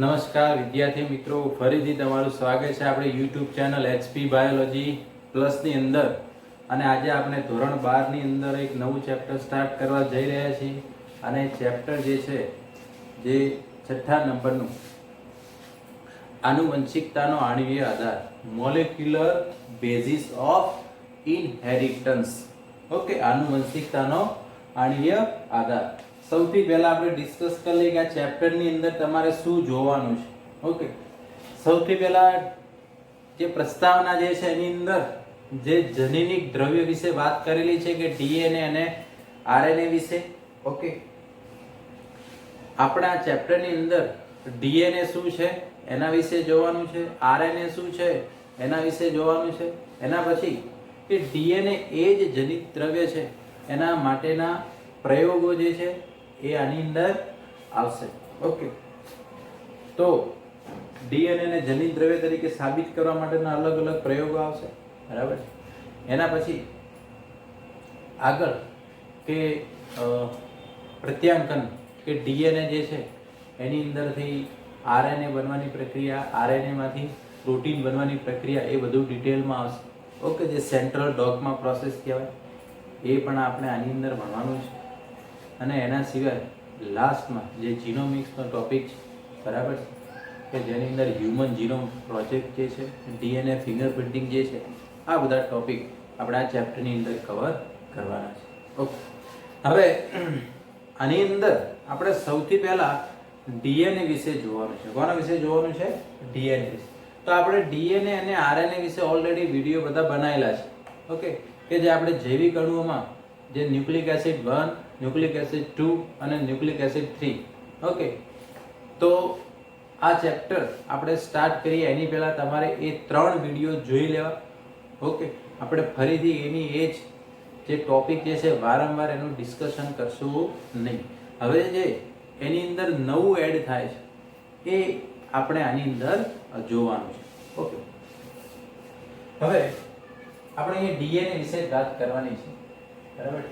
નમસ્કાર વિદ્યાર્થી મિત્રો, ફરીથી તમારું સ્વાગત છે આપણે યુટ્યુબ ચેનલ એચપી બાયોલોજી પ્લસની અંદર. અને આજે આપણે ધોરણ 12 ની અંદર એક નવું ચેપ્ટર સ્ટાર્ટ કરવા જઈ રહ્યા છીએ. અને ચેપ્ટર જે છે જે 6થા નંબરનું આનુવંશિકતાનો આણ્વીય આધાર, molecular basis of inheritance. Okay, આનુવંશિકતાનો આણ્વીય આધાર. સૌથી પહેલા આપણે ડિસ્કસ કરી લઈએ કે આ ચેપ્ટરની અંદર તમારે શું જોવાનું છે. ઓકે, સૌથી પહેલા જે પ્રસ્તાવના જે છે એની અંદર જે જનીનિક દ્રવ્ય વિશે વાત કરેલી છે કે ડીએનએ અને આરએનએ વિશે. ઓકે, આપણા ચેપ્ટરની અંદર ડીએનએ શું છે એના વિશે જોવાનું છે, આરએનએ શું છે એના વિશે જોવાનું છે. એના પછી કે ડીએનએ એ જ જનિત દ્રવ્ય છે એના માટેના પ્રયોગો જે છે એ આની અંદર આવશે. ઓકે, તો ડીએનએ ને જનિત દ્રવ્ય તરીકે સાબિત કરવા માટેના અલગ અલગ પ્રયોગો આવશે, બરાબર. એના પછી આગળ કે પ્રત્યાંકન કે ડીએનએ જે છે એની અંદરથી આરએનએ બનવાની પ્રક્રિયા, આરએનએ માંથી પ્રોટીન બનવાની પ્રક્રિયા, એ બધું ડિટેલમાં આવશે. ઓકે, જે સેન્ટ્રલ ડોગમા પ્રોસેસ કહેવાય એ પણ આપણે આની અંદર ભણવાનું છે. અને એના સિવાય લાસ્ટમાં જે જીનોમિક્સનો ટોપિક છે, બરાબર છે, કે જેની અંદર હ્યુમન જીનોમ પ્રોજેક્ટ જે છે, ડીએનએ ફિંગરપ્રિન્ટિંગ જે છે, આ બધા ટોપિક આપણે આ ચેપ્ટરની અંદર કવર કરવાના છે. ઓકે, હવે આની અંદર આપણે સૌથી પહેલા ડીએનએ વિશે જોવાનું છે. કોના વિશે જોવાનું છે? ડીએનએ વિશે. તો આપણે ડીએનએ અને આરએનએ વિશે ઓલરેડી વિડીયો બધા બનાવેલા છે. ઓકે, કે જે આપણે જૈવિક અણુઓમાં જે ન્યુક્લિક એસિડ 1, ન્યુક્લિક એસિડ 2 અને ન્યુક્લિક એસિડ 3. ઓકે, તો આ ચેપ્ટર આપણે સ્ટાર્ટ કરીએ એની પહેલા તમારે એ 3 વિડીયો જોઈ લેવા. ઓકે, આપણે ફરીથી એની એ જ જે ટોપિક જે છે વારંવાર એનું ડિસ્કશન કરશું નહીં. હવે જે એની અંદર નવું એડ થાય છે એ આપણે આની અંદર જોવાનું છે. ઓકે, હવે આપણે અહીંયા ડીએનએ વિશે વાત કરવાની છે, બરાબર.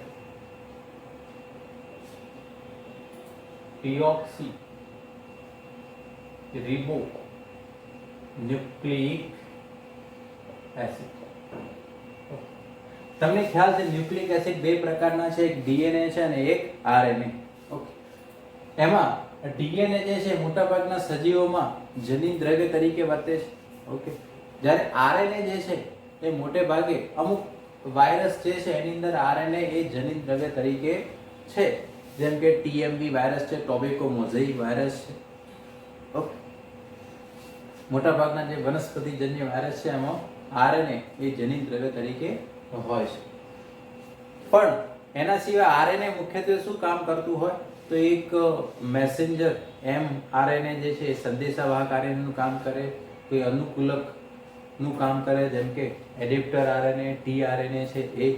Deoxyribonucleic acid. તમને ખ્યાલ છે ન્યુક્લિક એસિડ બે પ્રકારના છે, એક ડીએનએ છે અને એક આરએનએ. ઓકે, એમાં ડીએનએ જે છે મોટાભાગના સજીવોમાં જનીન દ્રવ્ય તરીકે વર્તે છે. ઓકે, જ્યારે આરએનએ જે છે એ મોટે ભાગે અમુક વાયરસ જે છે એની અંદર આરએનએ એ જનીન દ્રવ્ય તરીકે છે, જેમ કે ટીએમવી વાયરસ છે, ટોબેકો મોઝેઇક વાયરસ છે. ઓકે, મોટાભાગના જે વનસ્પતિજન્ય વાયરસ છે એમાં આરએનએ એ જનીન દ્રવ્ય તરીકે હોય છે. પણ એના સિવાય આરએનએ મુખ્યત્વે શું કામ કરતું હોય તો એક મેસેન્જર એમઆરએનએ જે છે એ સંદેશાવાહક આરએનએ નું કામ કરે, કોઈ અનુકૂલક નું કામ કરે, જેમ કે એડેપ્ટર આરએનએ, ટીઆરએનએ છે એ.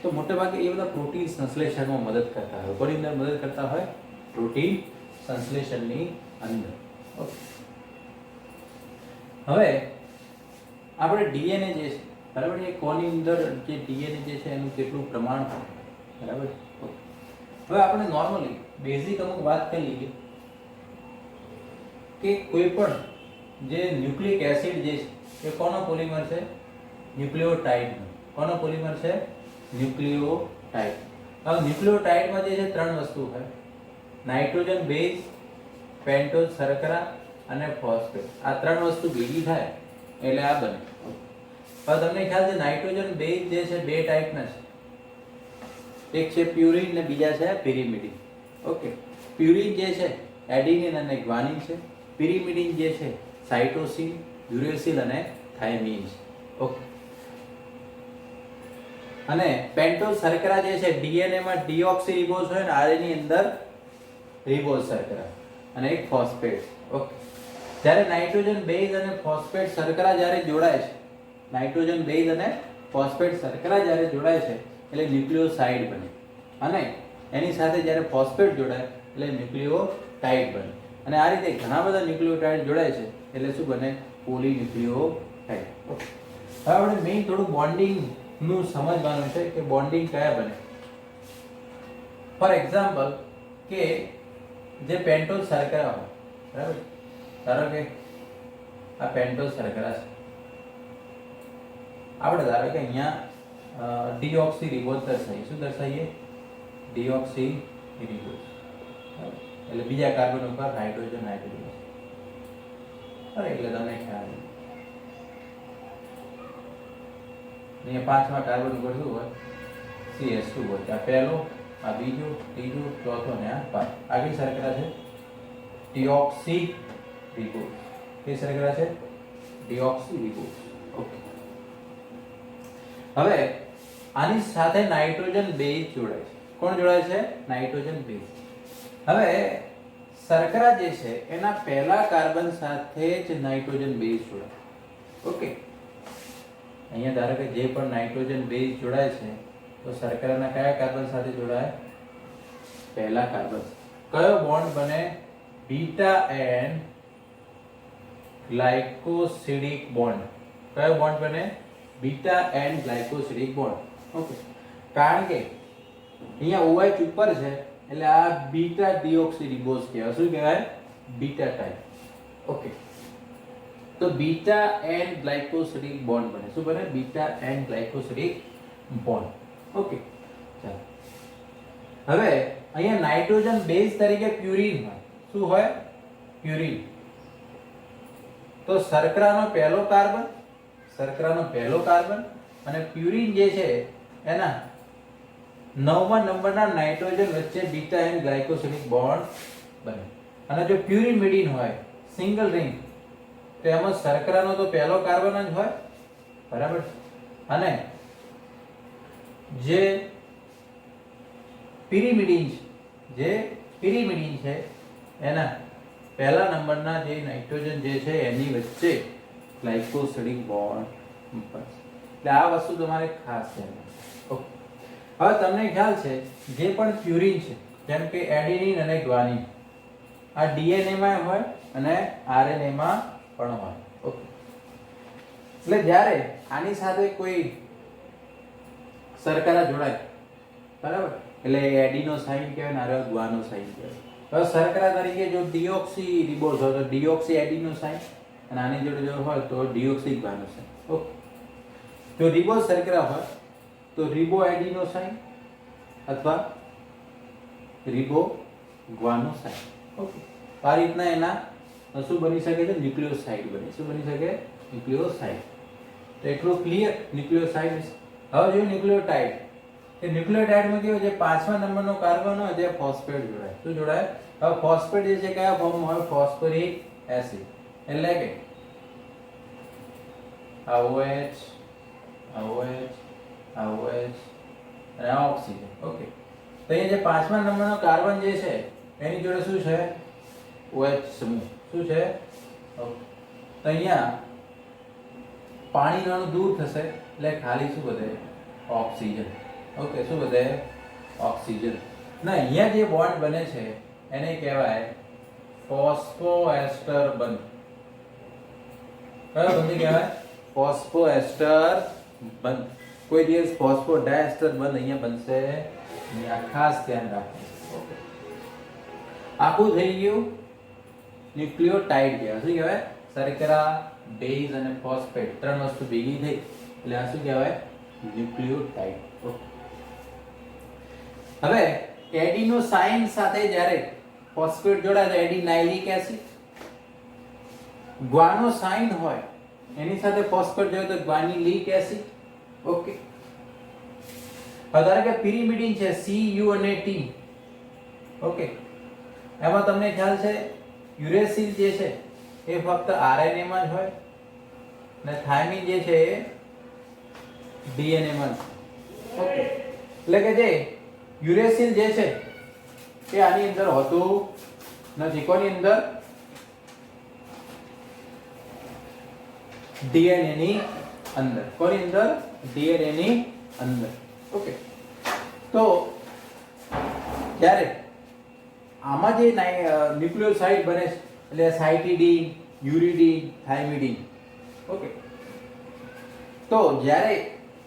તો મોટેભાગે એ બધા પ્રોટીન સંશ્લેષણમાં મદદ કરતા હોય. કોની અંદર મદદ કરતા હોય? પ્રોટીન સંશ્લેષણની અંદર. હવે આપણે ડીએનએ જે છે, બરાબર, એ કોની અંદર જે ડીએનએ જે છે એનું કેટલું પ્રમાણ છે, બરાબર. હવે આપણે નોર્મલી બેઝિક અમુક વાત કરી લઈએ કે કોઈ પણ જે ન્યુક્લિક એસિડ જે છે એ કોનો પોલિમર છે? ન્યુક્લિયોટાઇડ. કોનો પોલિમર છે? ન્યુક્લિયોટાઇડ. હવે ન્યુક્લિયોટાઇડમાં જે છે 3 વસ્તુ હોય: નાઇટ્રોજન બેઝ, પેન્ટોઝ શર્કરા અને ફોસ્ફેટ. આ 3 વસ્તુ ભેગી થાય એટલે આ બને. હવે તમને ખ્યાલ છે નાઇટ્રોજન બેઝ જે છે 2 ટાઈપના છે, એક છે પ્યુરિન ને બીજા છે પિરિમિડિન. ઓકે, પ્યુરિન જે છે એડિનિન અને ગ્વાનિન છે, પિરિમિડિન જે છે સાઇટોસિન, યુરેસિલ અને થાઇમિન છે. ઓકે, અને પેન્ટોઝ શર્કરા જે છે ડીએનએ માં ડીઓક્સી રિબોઝ હોય ને આરએનએ અંદર રિબોઝ શર્કરા અને એક ફોસ્ફેટ. ઓકે, જ્યારે નાઇટ્રોજન બેઝ અને ફોસ્ફેટ શર્કરા જ્યારે જોડાય છે, નાઇટ્રોજન બેઝ અને ફોસ્ફેટ શર્કરા જ્યારે જોડાય છે એટલે ન્યુક્લિયોસાઇડ બને, અને એની સાથે જ્યારે ફોસ્ફેટ જોડાય એટલે ન્યુક્લિયોટાઇડ બને. અને આ રીતે ઘણા બધા ન્યુક્લિયોટાઇડ જોડાય છે એટલે શું બને? પોલીન્યુક્લિયોટાઇડ. હવે આપણે મેઇન થોડું બોન્ડિંગ નું સમજવાનું છે કે બોન્ડિંગ કયા બને. ફોર એક્ઝામ્પલ કે જે પેન્ટોઝ શર્કરા હોય બરાબર. ધારો કે આ પેન્ટોઝ શર્કરા છે. આપણે ધારો કે અહીંયા ડીઓક્સી રિબોઝ દર્શાવીએ. શું દર્શાવીએ? Deoxy ribose. એટલે બીજા કાર્બન ઉપર હાઇડ્રોજન હાઇડ્રોજન. અરે એટલે તમને ખ્યાલ અહીંયા પાંચમા કાર્બન ઉપર શું હોય? CH2 હોય. આ પહેલો, આ બીજો, ત્રીજો, ચોથો ને આ પાંચ. આગળ શર્કરા છે ડીઓક્સી રિબોઝ. કઈ શર્કરા છે? Deoxy ribose. ઓકે. હવે આની સાથે નાઇટ્રોજન બેઝ જોડાય છે. કોણ જોડાય છે? Nitrogen base. હવે શર્કરા જે છે એના પહેલા કાર્બન સાથે જ નાઇટ્રોજન બેઝ જોડાય. ઓકે. અહીંયા ધારો કે જે પણ નાઇટ્રોજન બેઝ જોડાય છે તો શર્કરાના કયા કાર્બન સાથે જોડાય? પહેલા કાર્બન. કયો બોન્ડ બને? Beta and ગ્લાયકોસિડિક bond. કયો બોન્ડ બને? Beta and ગ્લાયકોસિડિક bond. ઓકે. કારણ કે અહીંયા OH ઉપર છે એટલે આ બીટા ડીઓક્સી રિબોઝ કહેવાય. શું કહેવાય? Beta type. ઓકે. તો બીટા એન્ડ ગ્લાયકોસિડિક બોન્ડ બને. શું બને? Beta and ગ્લાયકોસિડિક bond. ઓકે. ચાલો. હવે અહીંયા નાઇટ્રોજન બેઝ તરીકે પ્યુરિન હોય. શું હોય? પ્યુરિન. તો શર્કરાનો પહેલો કાર્બન અને પ્યુરિન જે છે એના 9મા નંબરના નાઇટ્રોજન વચ્ચે બીટા એન્ડ ગ્લાયકોસિડિક બોન્ડ બને. અને જો પ્યુરિમિડીન હોય સિંગલ રિંગ તો એમાં શર્કરાનો તો પહેલો કાર્બન જ હોય. બરાબર. અને જે પિરિમિડીન છે એના પહેલા નંબરના જે નાઇટ્રોજન જે છે એની વચ્ચે ગ્લાયકોસિડિક બોન્ડ બનશે. એટલે આ વસ્તુ તમારે ખાસ ધ્યાન રાખવાની. ઓકે. હવે તમને ખ્યાલ છે જે પણ પ્યુરિન છે જેમ કે એડિનિન અને ગ્વાનિન આ DNA માં હોય અને RNA માં પણ હોય. ઓકે. એટલે જ્યારે આની સાથે કોઈ શર્કરા જોડાય બરાબર એટલે એડિનોસાઇન કહેવાય અને ગ્વાનોસાઇન કહેવાય. હવે શર્કરા તરીકે જો ડીઓક્સી રિબોઝ હોય તો ડીઓક્સી એડિનોસાઇન અને આની જોડે જો હોય તો ડીઓક્સી ગ્વાનોસાઇન. ઓકે. જો રિબોઝ શર્કરા હોય તો રિબો એડિનોસાઇન અથવા રિબો ગ્વાનોસાઇન. ઓકે. આ રીતના એના શું બની શકે છે? ન્યુક્લિયોસાઇડ બને. શું બની શકે? ન્યુક્લિયોસાઇડ. તો એટલું ક્લિયર ન્યુક્લિયોસાઇડ. હવે જો ન્યુક્લિયોટાઇડ એ ન્યુક્લિયોટાઇડમાં કેવું છે? પાંચમા નંબરનો કાર્બન હોય જે ફોસ્ફેટ જોડાય. શું જોડાય? હવે ફોસ્ફેટ જે છે કયા ફોર્મમાં હોય? Phosphoric acid. એટલે કે આ OH અને આ ઓક્સિજન. ઓકે. તો અહીંયા જે પાંચમા નંબરનો કાર્બન જે છે એની જોડે શું છે? OH સમૂહ. શું છે? ઓકે. તો અહીંયા પાણી અણુ દૂર થશે એટલે ખાલી શું વધે? ઓક્સિજન. ઓકે. શું વધે? ઓક્સિજન. ના અહીંયા જે બોન્ડ બને છે એને કહેવાય ફોસ્ફોએસ્ટર બંધ. કયો બંધ કહેવાય? ફોસ્ફોએસ્ટર બંધ. કોઈ દિવસ ફોસ્ફોડાયસ્ટર બંધ અહીંયા બનશે નહીં. આ ખાસ ધ્યાન રાખવું. ઓકે. આખું થઈ ગયું ન્યુક્લિયોટાઇડ કહેવાય. શું કહેવાય? શર્કરા, બેઝ અને ફોસ્ફેટ ત્રણ વસ્તુ ભેગી થઈ એટલે આ શું કહેવાય? ન્યુક્લિયોટાઇડ. ઓકે. હવે એડિનોસાઇન સાથે જ્યારે ફોસ્ફેટ જોડાય તો એડિનાઇલિક એસિડ. ગ્વાનોસાઇન હોય એની સાથે ફોસ્ફેટ જોડે તો ગ્વાનિલિક એસિડ. ઓકે. ધારો કે પિરિમિડિન છે CU અને T. ઓકે. એમાં તમને ખ્યાલ છે યુરેસિલ જે છે એ ફક્ત RNA માં જ હોય અને થાઇમિન જે છે એ DNA માં છે. ઓકે. એટલે કે જે યુરેસિલ જે છે એ આની અંદર હોતું નથી. કોની અંદર? DNA ની અંદર. કોની અંદર? DNA ની અંદર. ઓકે. તો જ્યારે આમાં જે ન્યુક્લિયોસાઇડ બને છે એટલે સાઇટિડીન, યુરિડીન, થાઇમિડીન. ઓકે. તો જ્યારે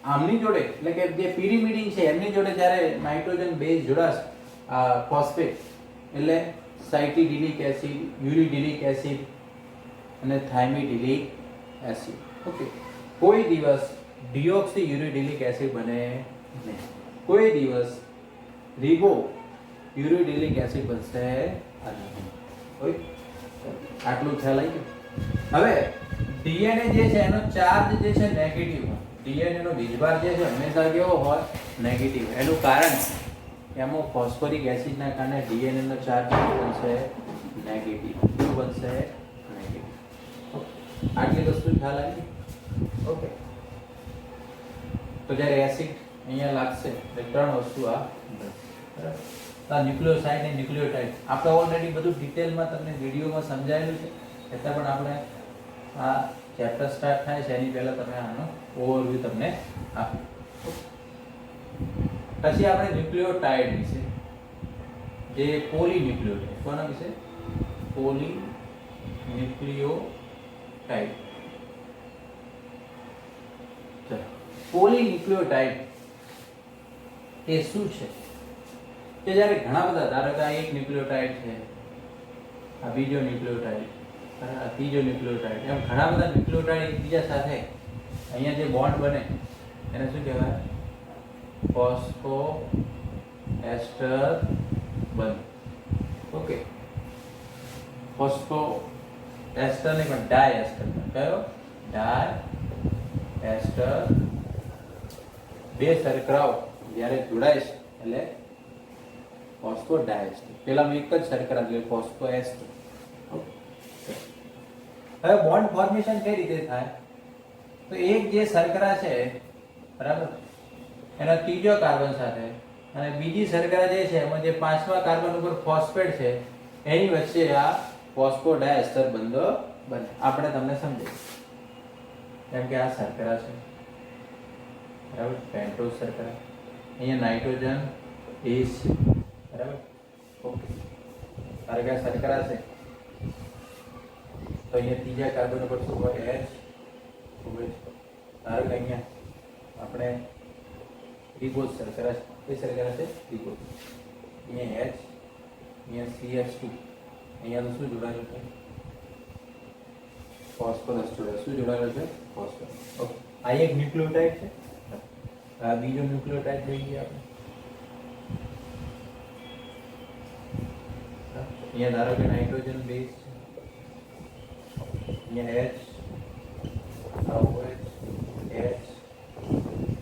આમની જોડે એટલે કે જે પિરિમિડીન છે એમની જોડે જ્યારે નાઇટ્રોજન બેઝ જોડાશે ફોસ્ફેટ એટલે સાયટીડિલિક એસિડ, યુરિડિલિક એસિડ અને થાઇમિડિલિક એસિડ. ઓકે, કોઈ દિવસ ડિઓક્સી યુરિડિલિક એસિડ બને નહીં, કોઈ દિવસ રિબો યુરિડિલિક એસિડ બનશે નહીં. ઓકે, આટલું ખ્યાલ આવી ગયો. હવે ડીએનએ જે છે એનો ચાર્જ જે છે નેગેટિવ હોય. ડીએનએ નો વીજભાર જે છે હંમેશા કેવો હોય? નેગેટિવ. એનું કારણ એમાં ફોસ્ફોરિક એસિડના કારણે ડીએનએ નો ચાર્જ બનશે નેગેટિવ. શું બનશે? નેગેટિવ. આટલી વસ્તુ ખ્યાલ આવી. ઓકે, તો જ્યારે એસિડ અહીંયા લાગશે એટલે ત્રણ વસ્તુ આ બરાબર. તો ન્યુક્લિયોસાઇડ અને ન્યુક્લિયોટાઇડ આપણે ઓલરેડી બધું ડિટેલમાં તમને વિડીયોમાં સમજાયેલું છે, છતાં પણ આપણે આ ચેપ્ટર સ્ટાર્ટ થાય છે એની પહેલા તમે આનો ઓવરવ્યુ તમને આપ્યું. પછી આપણે ન્યુક્લિયોટાઇડ વિશે, જે પોલીન્યુક્લિયોટાઇડ, કોના વિશે? પોલીન્યુક્લિયોટાઇડ. પોલીન્યુક્લિયોટાઇડ એ શું છે? કે જ્યારે ઘણા બધા, ધારો કે આ એક ન્યુક્લિયોટાઇડ છે, આ બીજો ન્યુક્લિયોટાઇડ, આ ત્રીજો ન્યુક્લિયોટાઇડ, એમ ઘણા બધા ન્યુક્લિયોટાઇડ એકબીજા સાથે અહીંયા જે બોન્ડ બને એને શું કહેવાય? ફોસ્ફોએસ્ટર બંધ. ઓકે, ફોસ્ફોએસ્ટર નહીં પણ ડાયએસ્ટર. કયો? ડાયએસ્ટર. બે શર્કરાઓ જ્યારે જોડાય છે એટલે ફોસ્ફોડાયએસ્ટર. પેલામાં એક જ શર્કરા એટલે ફોસ્ફોએસ્ટર. હવે બોન્ડ ફોર્મેશન કઈ રીતે થાય? તો એક જે શર્કરા છે બરાબર, એના ત્રીજો કાર્બન સાથે અને બીજી શર્કરા જે છે એમાં જે પાંચમા કાર્બન ઉપર ફોસ્ફેટ છે એની વચ્ચે આ ફોસ્ફોડાયએસ્ટર બંધો બને. આપણે તમને સમજાવીએ. કેમ કે આ શર્કરા છે બરાબર, પેન્ટોઝ શર્કરા. અહીંયા નાઇટ્રોજન બેઝ છે બરાબર. ઓકે, કારણ કે આ શર્કરા છે તો અહીંયા ત્રીજા કાર્બન ઉપર શું હોય? H. ધારો કે અહીંયા આપણે રિબોઝ શર્કરા છે, એ શર્કરા છે રિબોઝ. અહીંયા H, અહીંયા CH2, અહીંયા શું જોડાયેલું છે? ફોસ્ફરસ જોડાયેલું. શું જોડાયેલું છે? ફોસ્ફરસ. ઓકે, આ એક ન્યુક્લિયોટાઇડ છે. આ બીજો ન્યુક્લિયોટાઇડ જોઈ ગયા આપણે. અહીંયા ધારો કે નાઇટ્રોજન બેઝ છે, અહીંયા H, આ OH, H,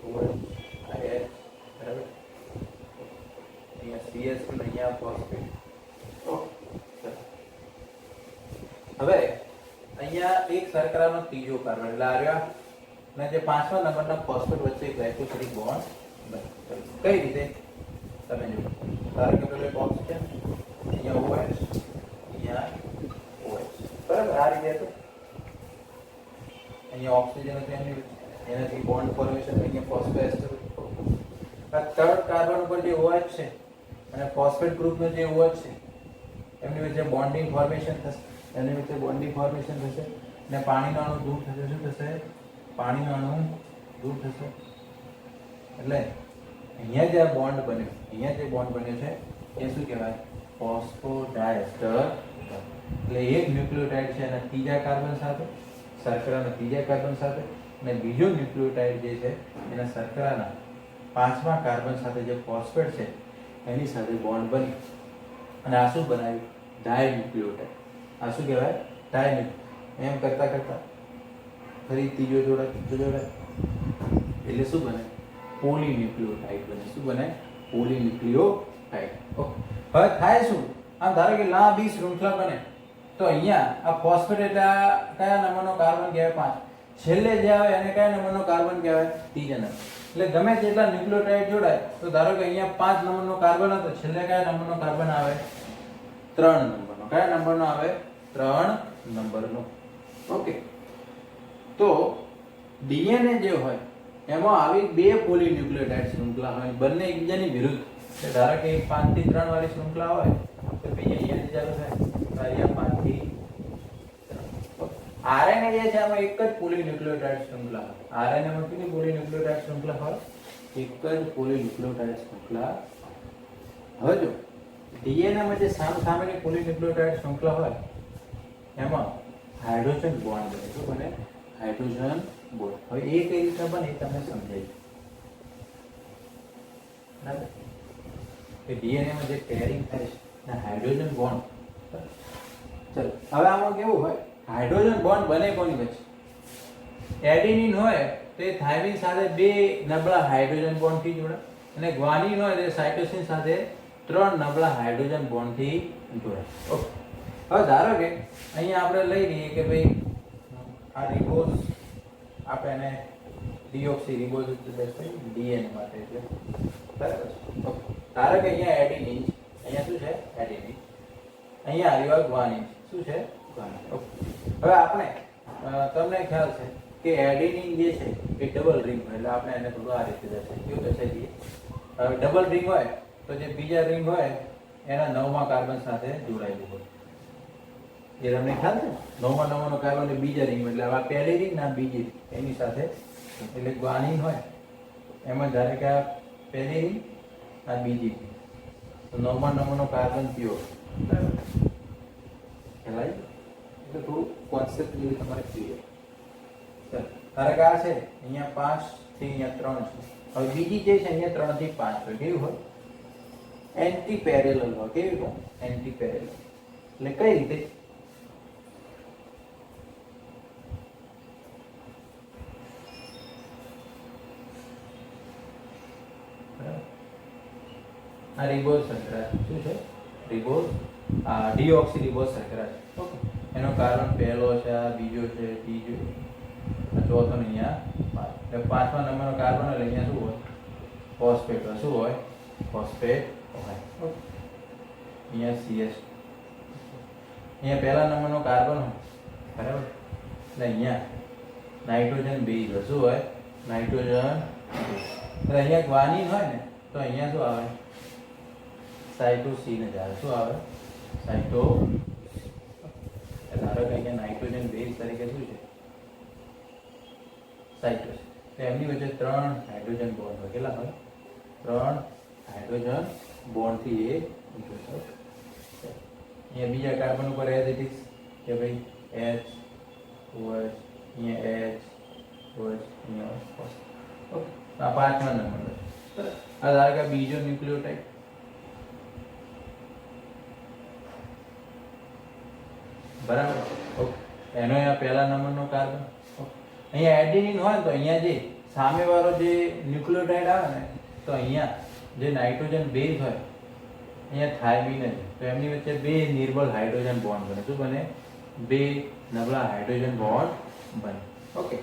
OH, આ H બરાબર. અહીંયા CH અને અહીંયા ફોસ્ફેટ. હવે અહીંયા એક શર્કરાનો ત્રીજો કાર્બન એટલે આવ્યા અને જે પાંચમા નંબરના ફોસ્ફેટ વચ્ચે એક ગ્લાયકોસિલિક બોન્ડ બને. કઈ રીતે? તમે જુઓ. ધારો કે પેલો એક ઓક્સિજન, અહીંયા OH, અહીંયા OH બરાબર. આ રીતે તો અહીંયા ઓક્સિજન હતો એનાથી બોન્ડ ફોર્મેશન અહીંયા ફોસ્ફોએસ્ટર. આ થર્ડ કાર્બન ઉપર જે OH છે અને ફોસ્ફેટ ગ્રુપનો જે OH છે એમની વચ્ચે બોન્ડિંગ ફોર્મેશન થશે. એની વચ્ચે બોન્ડિંગ ફોર્મેશન થશે અને પાણીનો અણુ દૂર થશે. શું થશે? પાણીનો અણુ દૂર થશે. એટલે અહીંયા જે બોન્ડ બન્યો, અહીંયા જે બોન્ડ બન્યો છે એ શું કહેવાય? ફોસ્ફોડાયએસ્ટર. એટલે એક ન્યુક્લિયોટાઇડ છે એના ત્રીજા કાર્બન સાથે, શર્કરાના ત્રીજા કાર્બન સાથે, અને બીજો ન્યુક્લિયોટાઇડ જે છે એના શર્કરાના પાંચમા કાર્બન સાથે જે ફોસ્ફેટ છે એની સાથે બોન્ડ બની અને આ શું બનાવ્યું? ડાયન્યુક્લિયોટાઇડ. આ શું કહેવાય? ડાયન્યુક્લિયોટાઇડ. એમ કરતા કરતા ફરી ત્રીજો જોડાય એટલે શું બને? પોલીન્યુક્લિયોટાઇડ બને. શું બને? પોલીન્યુક્લિયોટાઇડ. ઓકે, હવે થાય શું? આમ ધારો કે લાંબી શૃંખલા બને તો અહીંયા આ ફોસ્ફેટ એટલે કયા નંબરનો કાર્બન કહેવાય? 5. છેલ્લે જે આવે એને કયા નંબરનો કાર્બન કહેવાય? ત્રીજા નંબર. એટલે ગમે તેટલા ન્યુક્લિયોટાઇડ જોડાય તો ધારો કે અહીંયા 5 નંબરનો કાર્બન હતો, છેલ્લે કયા નંબરનો કાર્બન આવે? 3 નંબરનો. કયા નંબરનો આવે? 3 નંબરનો. ઓકે, તો ડીએનએ જે હોય એમાં આવી બે પોલીન્યુક્લિયોટાઇડ શૃંખલા હોય, બંને એકબીજાની વિરુદ્ધ. ધારો કે 5 થી 3 વાળી શૃંખલા હોય તો ભાઈ અહીંયાથી ચાલુ થાય, અહીંયા 5 થી 3. આરએનએ જે છે આમાં એક જ પોલીન્યુક્લિયોટાઇડ શૃંખલા હોય. આરએનએ માં કેટલી પોલીન્યુક્લિયોટાઇડ શૃંખલા હોય? એક જ પોલીન્યુક્લિયોટાઇડ શૃંખલા. હવે જો ડીએનએ માં જે સામસામેની પોલીન્યુક્લિયોટાઇડ શૃંખલા હોય એમાં હાઇડ્રોજન બોન્ડ બને. શું બને? Hydrogen bond. હવે એ કઈ રીતે બને એ તમને સમજાય. બરાબર? કે ડીએનએ માં જે પેરિંગ થાય છે હાઇડ્રોજન બોન્ડ. ચલો હવે આમાં કેવું હોય, હાઇડ્રોજન બોન્ડ બને કોની વચ્ચે? એડિનિન હોય તો એ થાઇમિન સાથે બે નબળા હાઇડ્રોજન બોન્ડ થી જોડાય, અને ગ્વાનિન હોય તો સાઇટોસિન સાથે ત્રણ નબળા હાઇડ્રોજન બોન્ડ થી જોડાય. ઓકે, હવે ધારો કે અહીંયા આપણે લઈ લઈએ કે ભાઈ આ રિબોઝ, આપણે એને ડીઓક્સી રિબોઝ ડીએનએ માટે એટલે બરાબર. ઓકે, ધારો કે અહીંયા એડિનિન, અહીંયા શું છે? એડિનિન. અહીંયા આવ્યો ગ્વાનિન. શું છે? ગ્વાનિન. ઓકે, હવે આપણે તમને ખ્યાલ છે કે એડિનિન જે છે એ ડબલ રિંગ હોય, એટલે આપણે એને થોડું આ રીતે દર્શાવીએ. કેવું દર્શાવીએ? હવે ડબલ રિંગ હોય તો જે બીજા રિંગ હોય એના 9મા કાર્બન સાથે જોડાયેલું હોય. એ તમને ખ્યાલ છે? 9નો કાર્બન એ બીજા રિંગ, એટલે આ પહેલી રિંગ ના બીજી રિંગ એની સાથે, એટલે ગ્વાનિન હોય એમાં ધારે કે આ પહેલી રિંગ આ બીજી રિંગ, તો 9નો કાર્બન કયો? બરાબર, ખ્યાલ? એટલે થોડું કોન્સેપ્ટ જેવી તમારે ક્લિયર. ધારો કે આ છે અહીંયા 5 થી અહીંયા 3 છે. હવે બીજી જે છે અહીંયા 3 થી 5 હોય. કેવું હોય? એન્ટી પેરેલલ હોય. કેવું હોય? Anti parallel. એટલે કઈ રીતે? આ રિબોઝ શર્કરા શું છે? રિબોઝ ડીઓક્સી રિબોઝ શર્કરા છે. ઓકે, એનો કાર્બન પહેલો છે, આ બીજો છે, ત્રીજો, આ ચોથો ને અહીંયા 5. એટલે 5મા નંબરનો કાર્બન એટલે અહીંયા શું હોય? ફોસ્ફેટ હોય. શું હોય? ફોસ્ફેટ હોય. ઓકે, અહીંયા CS, અહીંયા પહેલા નંબરનો કાર્બન હોય. બરાબર, એટલે અહીંયા નાઇટ્રોજન બેઝ હોય. શું હોય? Nitrogen base. એટલે અહીંયા ગ્વાનિન હોય ને તો અહીંયા શું આવે? સાઇટોસિન જ આવે. શું આવે? સાઇટો. ધારો કે અહીંયા નાઇટ્રોજન બેઝ તરીકે શું છે? સાઇટોસિન. તો એમની વચ્ચે 3 હાઇડ્રોજન બોન્ડ હોય. કેટલા હોય? 3 હાઇડ્રોજન બોન્ડ થી એ જોડાય. અહીંયા બીજા કાર્બન ઉપર એઝ ઇટ ઇઝ કે ભાઈ H OH, અહીંયા H OH, અહીંયા OH. ઓકે, આ 5મા નંબર. આ ધારો કે બીજો ન્યુક્લિયોટાઇડ, બરાબર. ઓકે, એનો આ પહેલા નંબરનો કાર્બન. અહીંયા એડિનિન હોય તો અહીંયા જે સામેવાળો જે ન્યુક્લિયોટાઇડ આવે ને તો અહીંયા જે નાઇટ્રોજન બેઝ હોય અહીંયા થાઇમિન છે, તો એમની વચ્ચે બે નિર્બળ હાઇડ્રોજન બોન્ડ બને. શું બને? બે નબળા હાઇડ્રોજન બોન્ડ બને. ઓકે,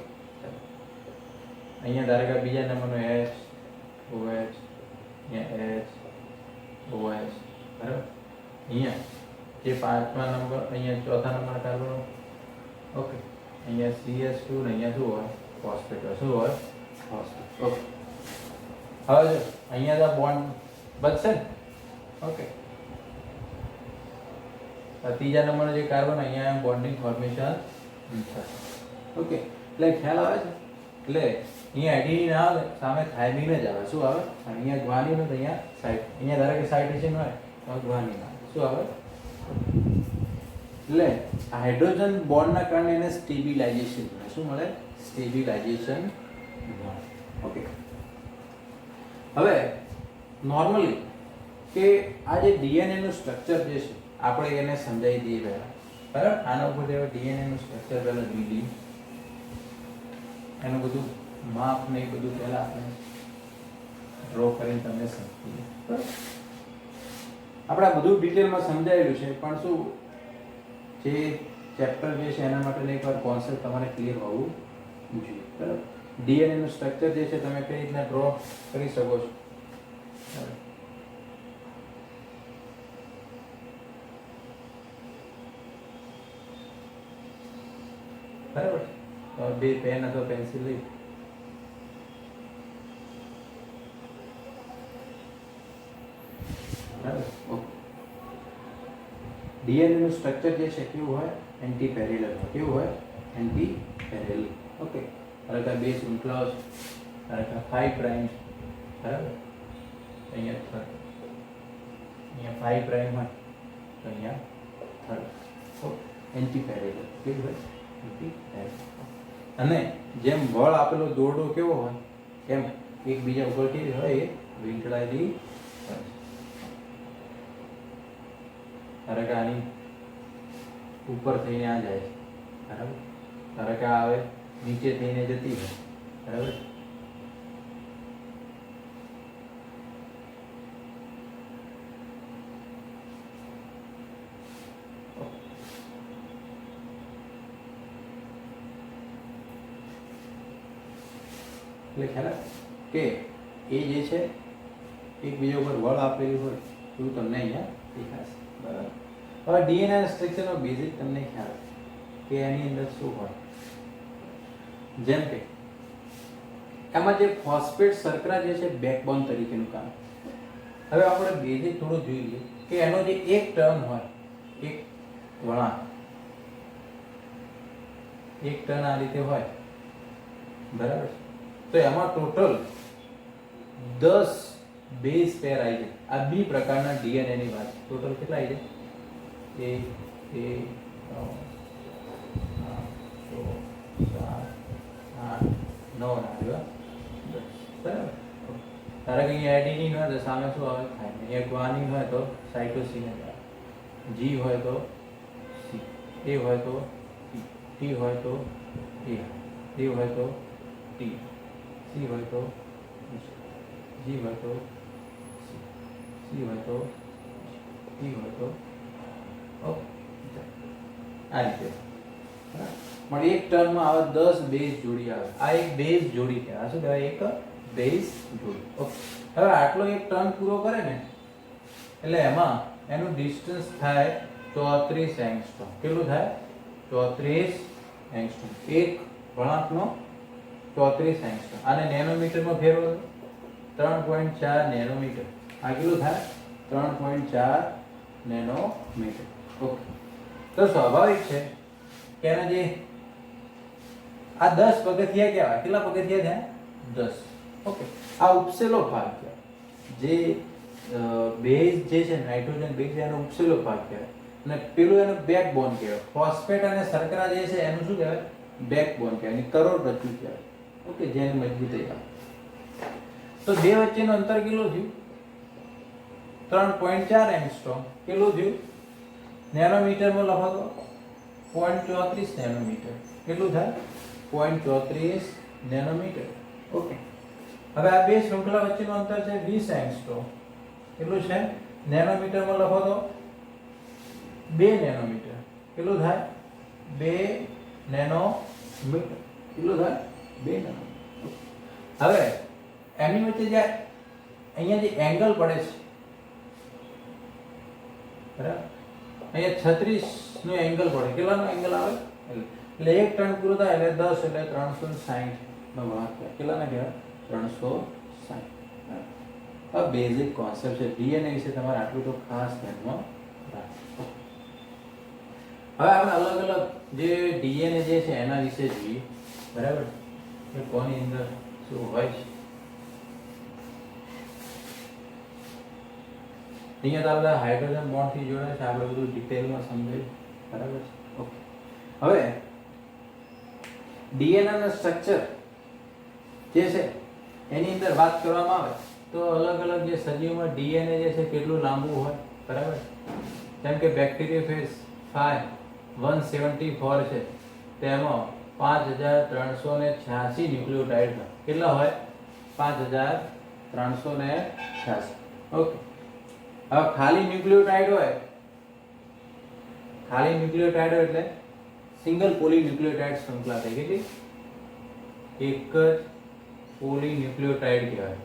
અહીંયા ધારો કે બીજા નંબરનો H OH, અહીંયા H OH. બરાબર, અહીંયા જે 5મા નંબર, અહીંયા ચોથા નંબરના કાર્બન. ઓકે, અહીંયા CS2 ને અહીંયા શું હોય? ફોસ્ફેટ. શું હોય? ફોસ્ફેટ. ઓકે, હવે જો અહીંયા તો બોન્ડ બચશે ને. ઓકે, ત્રીજા નંબરનો જે કાર્બન અહીંયા બોન્ડિંગ ફોર્મેશન થશે. ઓકે, એટલે ખ્યાલ આવે છે? એટલે અહીંયા એડિનિન આવે સામે થાઇમિન જ આવે. શું આવે? અહીંયા ગ્વાનિન હોય તો અહીંયા સાઇટ, અહીંયા ધારો કે સાઇટોસિન હોય તો ગ્વાનિન આવે. શું આવે? એટલે હાઇડ્રોજન બોન્ડના કારણે એને સ્ટેબિલાઇઝેશન મળે. શું મળે? સ્ટેબિલાઇઝેશન મળે. ઓકે, હવે નોર્મલી કે આ જે ડીએનએ નું સ્ટ્રક્ચર જે છે આપણે એને સમજાવી દઈએ પહેલા. બરાબર, આના ઉપર ડીએનએ નું સ્ટ્રક્ચર પહેલા જોઈ લઈએ. એનું બધું માપ ને એ બધું પહેલા આપણે ડ્રો કરીને તમને સમજીએ. બરાબર, આપણે આ બધું ડિટેલમાં સમજાયેલું છે, પણ શું જે ચેપ્ટર જે છે એના માટે એકવાર કોન્સેપ્ટ તમારે ક્લિયર હોવું જોઈએ. બરાબર, ડીએનએ નું સ્ટ્રક્ચર જે છે તમે કઈ રીતના ડ્રો કરી શકો છો. બરાબર, તો બે પેન અથવા પેન્સિલ લઈ ડીએનએ નું સ્ટ્રક્ચર જે છે કેવું હોય? એન્ટી પેરેલલ હોય. કેવું હોય? Anti parallel. ઓકે, હવે બે શૃંખલાઓ છે, ધારો કે 5 પ્રાઇમ છે. બરાબર, અહીંયા 5 પ્રાઇમ હોય તો અહીંયા 3 એન્ટીપેરેલલ કેવું હોય એન્ટીપેરેલલ. અને જેમ બળ આપેલો દોરડો કેવો હોય એમ એકબીજા ઉપર કેવી હોય એ વીંટળાયેલી હોય. ધારો કે આની ઉપર થઈને આ જાય છે બરાબર, ધારો કે આ આવે નીચે થઈને જતી હોય બરાબર. એટલે ખ્યાલ કે એ જે છે એકબીજા ઉપર બળ આપેલું હોય એવું તમને અહીંયા દેખાશે બરાબર. હવે ડીએનએ સ્ટ્રક્ચરનો બેઝિક તમને ખ્યાલ કે એની અંદર શું હોય. જેમ કે એમાં જે ફોસ્ફેટ શર્કરા જે છે બેકબોન તરીકેનું કામ. હવે આપણે બેઝિક થોડું જોઈ લઈએ કે એનો જે એક ટર્ન હોય, એક વળાંક, એક ટર્ન આ રીતે હોય બરાબર, તો એમાં ટોટલ 10 બેઝ પેર આવી જાય. આ બી પ્રકારના ડીએનએ ની વાત ટોટલ કેટલા આવી જાય? 1 2 3 4 5 6 7 8 9 આવ્યા 10 બરાબર. ધારો કે અહીંયા એડીનીન હોય તો સામે શું આવે? થાઇમિન. અહીંયા ગ્વાનિન હોય તો સાઇટોસિન આવે. જી હોય તો સી, એ હોય તો ટી, ટી હોય તો એ, એ હોય તો ટી, સી હોય તો જી હોય તો સી, સી હોય તો ટી હોય તો આ રીતે. પણ એક ટર્નમાં આવે 10 બેઝ જોડી આવે. આ એક બેઝ જોડી કહેવાય. શું કહેવાય? એક બેઝ જોડી. ઓકે. હવે આટલો એક ટર્ન પૂરો કરે ને એટલે એમાં એનું ડિસ્ટન્સ થાય 34 એંગસ્ટ્રોમ. કેટલું થાય? 34 એંગસ્ટ્રોમ. એક વળાંકનો 34 એંગસ્ટ્રોમ. આને નેનોમીટરમાં ફેરવો 3.4 નેનોમીટર. આ કેટલું થાય? 3.4 નેનોમીટર. ઓકે. તો સ્વાભાવિક છે કે એના જે આ 10 પગથિયા કહેવાય. કેટલા પગથિયા થયા? 10. ઓકે. આ ઉપસેલો ભાગ કહેવાય. જે બેઝ જે છે નાઇટ્રોજન બેઝ એનો ઉપસેલો ભાગ કહેવાય. અને પેલું એનો બેકબોન કહેવાય. ફોસ્ફેટ અને શર્કરા જે છે એનું શું કહેવાય? બેકબોન કહેવાય. કરોડરજ્જુ કહેવાય. ઓકે. જેની મજબૂતાઈ આવે. તો બે વચ્ચેનું અંતર કેટલું થયું? 3.4 એંગસ્ટ્રોમ. કેટલું થયું? નેનોમીટરમાં લખો તો 0.34 નેનોમીટર. કેટલું થાય? 0.34 નેનોમીટર. ઓકે. હવે આ બે શૃંખલા વચ્ચેનું અંતર છે 20 એંગસ્ટ્રોમ. કેટલું છે? નેનોમીટરમાં લખો તો 2 નેનોમીટર. કેટલું થાય? 2 નેનોમીટર. કેટલું થાય? 2 નેનોમીટર. હવે એની વચ્ચે જે અહીંયા જે એંગલ પડે છે બરાબર, અહીંયા 36 નો એંગલ પડે. કેટલાનો એંગલ આવે? એટલે એક ટર્ન પૂરો થાય એટલે 10 એટલે 360 નો ભાગ થાય. કેટલાના કહેવાય? 360. આ બેઝિક કોન્સેપ્ટ છે. ડીએનએ વિશે તમારે આટલું તો ખાસ ધ્યાનમાં રાખો. હવે આપણે અલગ અલગ જે ડીએનએ જે છે એના વિશે જોઈએ બરાબર, કે કોની અંદર શું હોય છે. અહીંયા તો આપણે હાઇડ્રોજન બોન્ડ થી જોડાય છે. આપણે બધું ડિટેલમાં સમજાયું બરાબર છે. ઓકે. હવે ડીએનએ ના સ્ટ્રક્ચર જે છે એની અંદર વાત કરવામાં આવે તો અલગ અલગ જે સજીવમાં ડીએનએ જે છે કેટલું લાંબુ હોય બરાબર. જેમ કે બેક્ટેરિયોફેજ 174 છે તેમાં 5386 ન્યુક્લિયોટાઇડ હોય. કેટલા હોય? 5386. ઓકે. હવે ખાલી ન્યુક્લિયોટાઇડ હોય, ખાલી ન્યુક્લિયોટાઇડ હોય એટલે સિંગલ પોલીન્યુક્લિયોટાઇડ શૃંખલા થઈ. કેટલી? એક જ પોલીન્યુક્લિયોટાઇડ કહેવાય.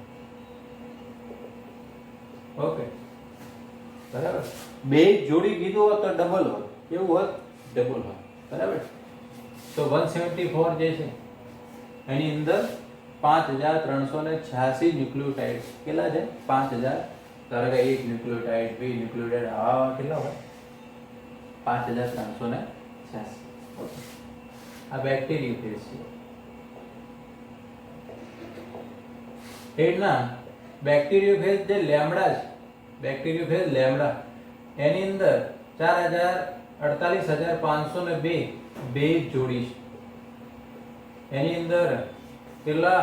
ઓકે બરાબર. બે જોડી કીધું હોત તો ડબલ હોત. કેવું હોત? ડબલ હોત બરાબર. તો 174 જે છે એની અંદર 5386 ન્યુક્લિયોટાઇડ. કેટલા છે? 5000. ધારો કે એક ન્યુક્લિયોટાઇડ, બે ન્યુક્લિયોટાઇડ, આ કેટલા હોય? 5386. ઓકે. આ બેક્ટેરિયોફેજ છે. એડના બેક્ટેરિયોફેજ જે લેમ્ડા છે, બેક્ટેરિયોફેજ લેમ્ડા, એની અંદર 4,48,502 બેઝ જોડી છે. એની અંદર કેટલા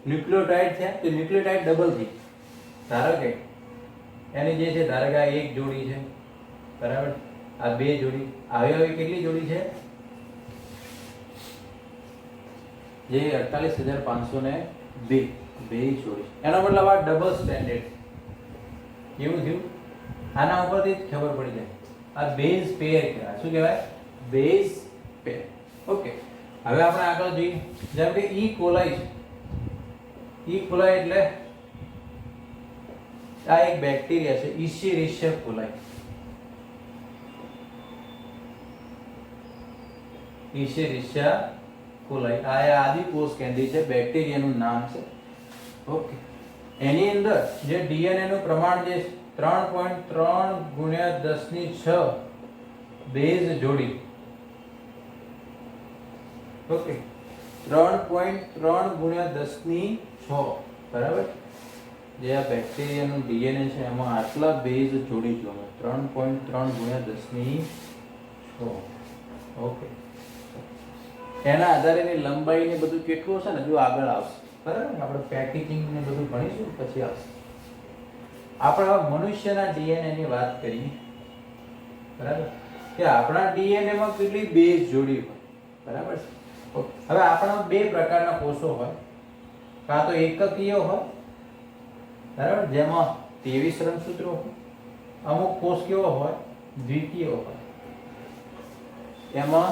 ન્યુક્લિયોટાઇડ છે? તો ન્યુક્લિયોટાઇડ ડબલ થઈ. ધારો કે એની જે છે, ધારો કે આ એક જોડી છે, બરાબર, આ બે જોડી, આવી કેટલી જોડી છે? જે 48,502 બે જોડી. એનો મતલબ આ ડબલ સ્ટેન્ડર્ડ. કેવું થયું? આના ઉપરથી જ ખબર પડી જાય. આ બેઝ પેર કહેવાય. શું કહેવાય? બેઝ પેર. ઓકે, હવે આપણે આગળ જોઈએ. જેમ કે ઈ કોલાઈ છે. ઈ કોલાઈ એટલે આ એક બેક્ટેરિયા છે, ઇશિરીશિયા કોલાઈ. ઇશિરીશિયા કોલાઈ આ આદિકોષ કેન્દ્રી છે, બેક્ટેરિયાનું નામ છે. ઓકે, એની અંદર જે ડીએનએ નું પ્રમાણ જે 3.3 ગુણ્યા 10⁶ બેઝ જોડી. ઓકે, 3.3 ગુણ્યા 10⁶, બરાબર. જે આ બેક્ટેરિયાનું ડીએનએ છે એમાં આટલા બેઝ જોડી જોવા, 3.3 ગુણ્યા 10⁶. ઓકે, એના આધારે એની લંબાઈ ને બધું કેટલું હશે ને, જો આગળ આવશે, બરાબર. આપણે પેકેજિંગ ને બધું ભણીશું પછી આવશે. આપણે મનુષ્યના ડીએનએ ની વાત કરીએ, બરાબર, કે આપણા ડીએનએ માં કેટલી બેઝ જોડી હોય, બરાબર. હવે આપણા બે પ્રકારના કોષો હોય, કાં તો એકકીય હોય, બરાબર, જેમાં 23 રંગસૂત્રો હોય. અમુક કોષ કેવો હોય? દ્વિકીય હોય, એમાં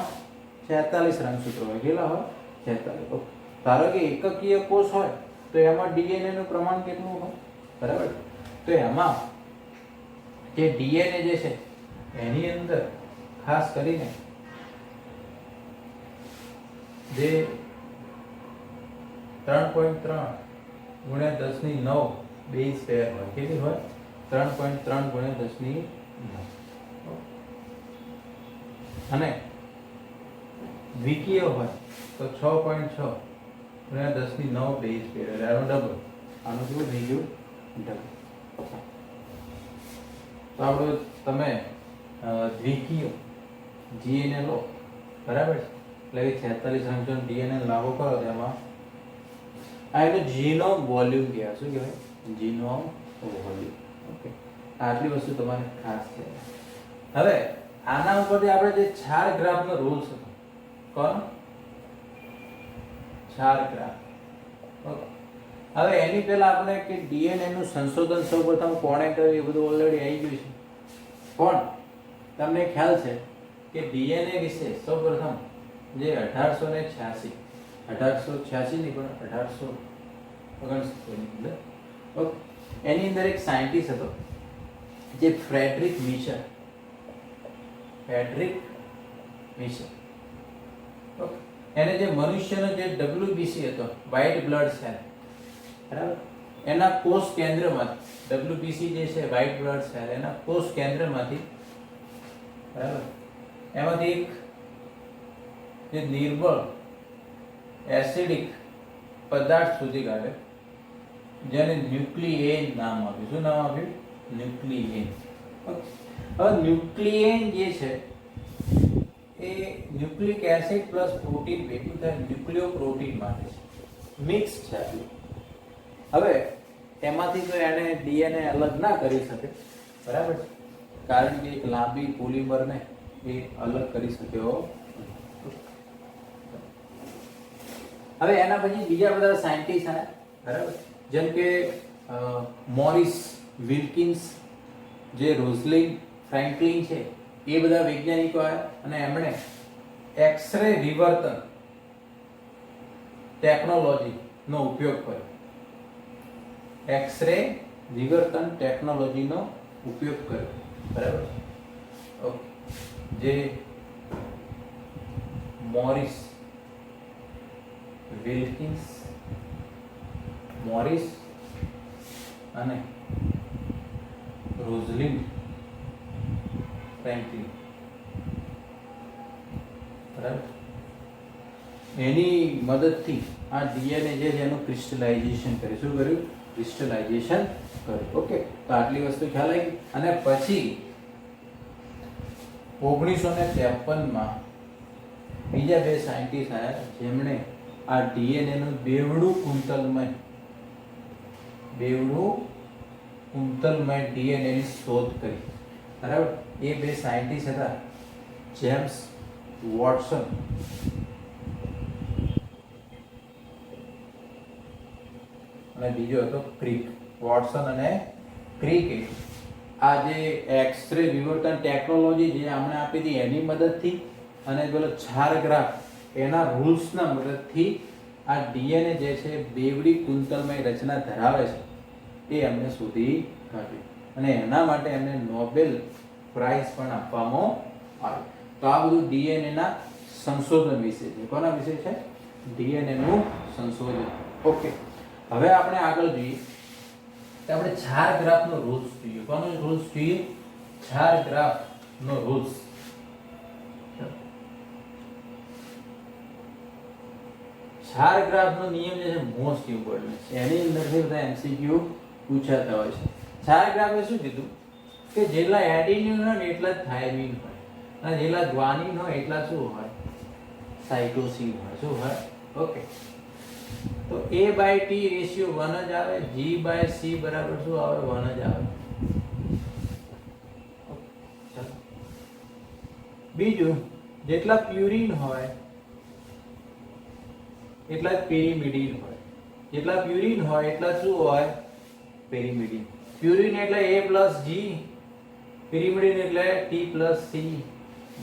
46 રંગસૂત્રો હોય. કેટલા હોય? 46. ધારો કે એકકીય કોષ હોય તો એમાં ડીએનએ નું પ્રમાણ કેટલું હોય, બરાબર. તો એમાં જે ડીએનએ જે છે એની અંદર ખાસ કરીને જે 3.3 ગુણ્યા 10⁹ બેઝ પેર હોય. કેટલી હોય? 3.3 ગુણ્યા 10⁹. અને દ્વિકીય હોય તો 6.6 ગુણ્યા 10⁹ બેઝ પેર, એટલે આનો ડબલ. આનું શું થઈ ગયું? ડબલ. તો આપણે તમે દ્વિકીય જીએનએ લો, બરાબર, એટલે 46 રંગસૂત્રો ડીએનએ લાગુ કરો તો એમાં આ એનું જીનોમ વોલ્યુમ કહેવાય. શું કહેવાય? Genome volume. ઓકે, આટલી વસ્તુ તમારે ખાસ છે. હવે આના ઉપરથી આપણે જે ચાર ગ્રાફનો રૂલ્સ હતો, કોણ? ચાર ગ્રાફ. ઓકે, હવે એની પહેલા આપણે કે ડીએનએ નું સંશોધન સૌપ્રથમ કોણે કર્યું એ બધું ઓલરેડી આવી ગયું છે. પણ તમને ખ્યાલ છે કે ડીએનએ વિશે સૌપ્રથમ જે 1886 ની પણ 1869 ની અંદર, ઓકે, એની અંદર એક સાયન્ટિસ્ટ હતો જે ફ્રેડરિક મિશર. ઓકે, એને જે મનુષ્યનો જે ડબ્લ્યુબીસી હતો, વ્હાઇટ બ્લડ સેલ, બરાબર, એના કોષ કેન્દ્રમાંથી, ડબ્લ્યુબીસી જે છે વ્હાઇટ બ્લડ સેલ, એના કોષ કેન્દ્રમાંથી, બરાબર, એમાંથી એક જે નિર્બળ એસિડિક પદાર્થ શોધી કાઢે, જેને ન્યુક્લિયેન નામ આપ્યું. શું નામ આપ્યું? ન્યુક્લિયેન. હવે ન્યુક્લિયેન જે છે એ ન્યુક્લિક એસિડ પ્લસ પ્રોટીન ભેગું થાય ન્યુક્લિયોપ્રોટીન માટે છે, મિક્સ છે. હવે એમાંથી તો એને ડીએનએ અલગ ના કરી શકે, બરાબર, કારણ કે એક લાંબી પોલિમરને એ અલગ કરી શક્યો. હવે એના પછી બીજા બધા સાયન્ટિસ્ટ આવ્યા, બરાબર, જેમ કે મોરિસ વિલ્કિન્સ, જે રોઝલિન ફ્રેન્કલિન છે, એ બધા વૈજ્ઞાનિકો આવ્યા અને એમણે એક્સરે વિવર્તન ટેકનોલોજીનો ઉપયોગ કર્યો. એક્સરે વિવર્તન ટેકનોલોજીનો ઉપયોગ કર્યો, બરાબર. ઓકે, જે મોરિસ વિલ્કિન્સ, મોરિસ અને રોઝલિન ફ્રેન્કલિન, બરાબર, એની મદદથી આ ડીએનએ જે છે એનું ક્રિસ્ટલાઇઝેશન કર્યું. શું કર્યું? ક્રિસ્ટલાઇઝેશન કર્યું. ઓકે, તો આટલી વસ્તુ ખ્યાલ આવી. અને પછી 1953 બીજા બે સાયન્ટિસ્ટ આવ્યા જેમણે આ ડીએનએ નું બેવડું કુંતલમય ડીએનએ ની શોધ કરી. બરાબર, એ બે સાયન્ટિસ્ટ હતા જેમ્સ વોટસન અને બીજો હતો ક્રિક. વોટસન અને ક્રિકે આ જે એક્સ-રે વિવર્તન ટેકનોલોજી જે આમણે આપી હતી એની મદદથી અને પેલો છાર ગ્રાફ એના રૂલ્સના મદદથી આ ડીએનએ જે છે બેવડી કુંતલમય રચના ધરાવે છે એ એમને શોધી કાઢ્યું અને એના માટે એમને નોબેલ પ્રાઇઝ પણ આપવામાં આવ્યો. તો આ બધું ડીએનએ ના સંશોધન વિશે છે. કોના વિશે છે? ડીએનએ નું સંશોધન. ઓકે, હવે આપણે આગળ જોઈએ તો આપણે છાર ગ્રાફનો રૂલ્સ જોઈએ. કોનો રૂલ્સ જોઈએ? છાર ગ્રાફનો રૂલ્સ. છાર ગ્રાફનો નિયમ જે છે મોસ્ટ ઇમ્પોર્ટન્ટ છે. એની અંદરથી બધા એમસીક્યુ પૂછાતા હોય છે. છાર ગ્રાફે શું કીધું કે જેટલા એડિનિન હોય ને એટલા જ થાઇમિન હોય અને જેટલા ગ્વાનિન હોય એટલા શું હોય? સાઇટોસિન હોય. શું હોય? ઓકે, તો A/T રેશિયો 1 જ આવે. G/C બરાબર શું આવે? 1 જ આવે. બીજું, જેટલા પ્યુરિન હોય એટલા જ પેરિમિડિન હોય. જેટલા પ્યુરિન હોય એટલા શું હોય? પેરિમિડિન. પ્યુરિન એટલે A+G, પેરિમિડિન એટલે T+C.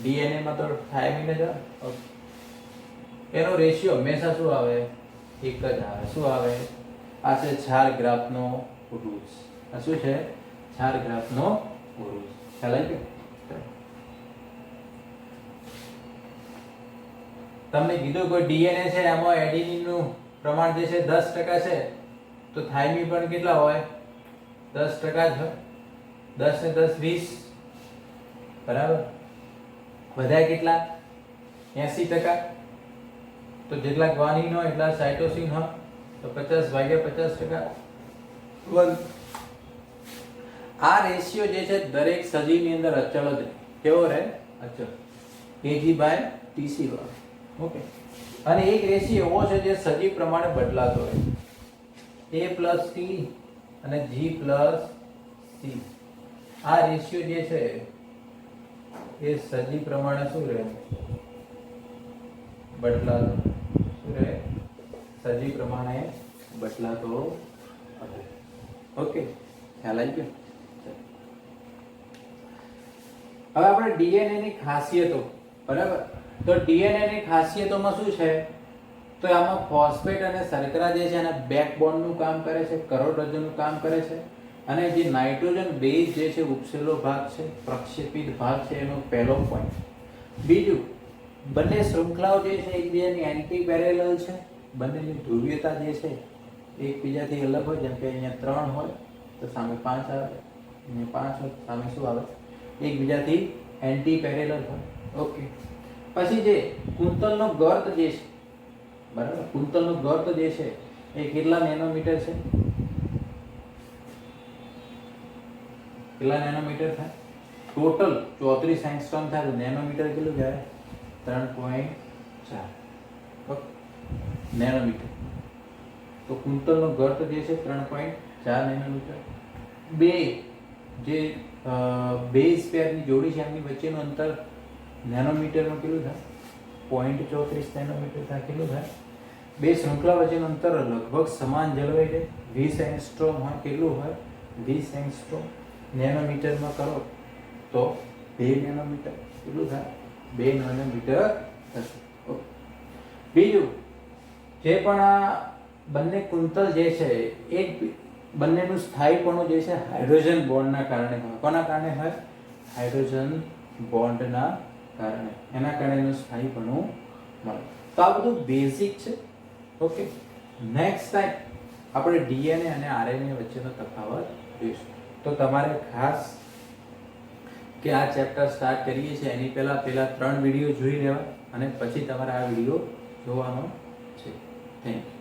ડીએનએ માં તો થાઇમિન જ આવે. એનો રેશિયો હંમેશા શું આવે? એક જ આવે. શું આવે? આ છે છાર ગ્રાફનો રૂલ્સ. આ શું છે? છાર ગ્રાફનો રૂલ્સ. ખ્યાલ આવી ગયો? તમને કીધું કોઈ ડીએનએ છે એમાં એડિનિન નું પ્રમાણ જે છે 10% છે તો થાઇમિન પણ કેટલા હોય? 10% જ હોય. 10 ને 10 20. બરાબર, બધા કેટલા? 80%. તો જેટલા ગ્વાનિન હોય એટલા સાઇટોસિન હોય તો 50/50%. આ રેશિયો જે છે દરેક સજીવની અંદર અચળ જ રહે. કેવો રહે? અચળ. Kg/Tc વાળો. ઓકે, અને એક રેશિયો એવો છે જે સજીવ પ્રમાણે બદલાતો રહે. A+T અને G+C. આ રેશિયો જે છે એ સજીવ પ્રમાણે શું રહે? બદલાતો. શું રહે? સજીવ પ્રમાણે બદલાતો રહે. ઓકે, ખ્યાલ આવી ગયો? હવે આપણે ડીએનએ ની ખાસિયતો. બરાબર, તો ડીએનએ ની ખાસિયતોમાં શું છે? તો આમાં ફોસ્ફેટ અને શર્કરા જે છે એના બેકબોન નું કામ કરે છે, કરોડરજ્જુનું કામ કરે છે અને જે નાઇટ્રોજન બેઝ જે છે ઉપસેલો ભાગ છે, પ્રક્ષેપિત ભાગ છે એનો પહેલો પોઈન્ટ. બીજું, બંને શૃંખલાઓ જે છે એકબીજાની એન્ટી પેરેલલ છે. બંનેની ધ્રુવીયતા જે છે એકબીજાથી અલગ હોય. જેમ કે અહીંયા 3 હોય તો સામે 5 આવે, અહીંયા 5 હોય સામે શું આવે? એકબીજાથી એન્ટી પેરેલલ હોય. ઓકે, પછી જે કુંતલનો ગર્ત જે છે, બરાબર, કુંતલનો ગર્ત જે છે એ કેટલા નેનોમીટર છે? કેટલા નેનોમીટર થાય? ટોટલ 34 એંગસ્ટ્રોમ થાય તો નેનોમીટર કેટલું કહેવાય? 3.4 નેનોમીટર. તો કુંતલનો ગર્ત જે છે 3.4 નેનોમીટર. બે જે બેઝ પેરની જોડી છે એમની વચ્ચેનું અંતર નેનોમીટરમાં કેટલું થાય? 0.34 નેનોમીટર થાય. કેટલું થાય? બે શૃંખલા વચ્ચેનું અંતર લગભગ સમાન જળવાઈ રહે. 20 એંગસ્ટ્રોમ હોય. કેટલું હોય? 20 એંગસ્ટ્રોમ. નેનોમીટરમાં કરો તો 2 નેનોમીટર. કેટલું થાય? 2 નેનોમીટર થશે. બીજું, જે પણ આ બંને કુંતલ જે છે એક બંનેનું સ્થાયીપણું જે છે હાઇડ્રોજન બોન્ડના કારણે હોય. કોના કારણે હોય? હાઇડ્રોજન બોન્ડના કારણે. એના કારણે એનું સ્થાયીપણું મળે. તો આ બધું બેઝિક છે. ઓકે, નેક્સ્ટ ટાઈમ આપણે ડીએનએ અને આરએનએ વચ્ચેનો તફાવત જોઈશું. તો તમારે ખાસ કે આ ચેપ્ટર સ્ટાર્ટ કરીએ છીએ એની પહેલા 3 વિડીયો જોઈ લેવા અને પછી તમારે આ વિડીયો જોવાનો છે. Thank you.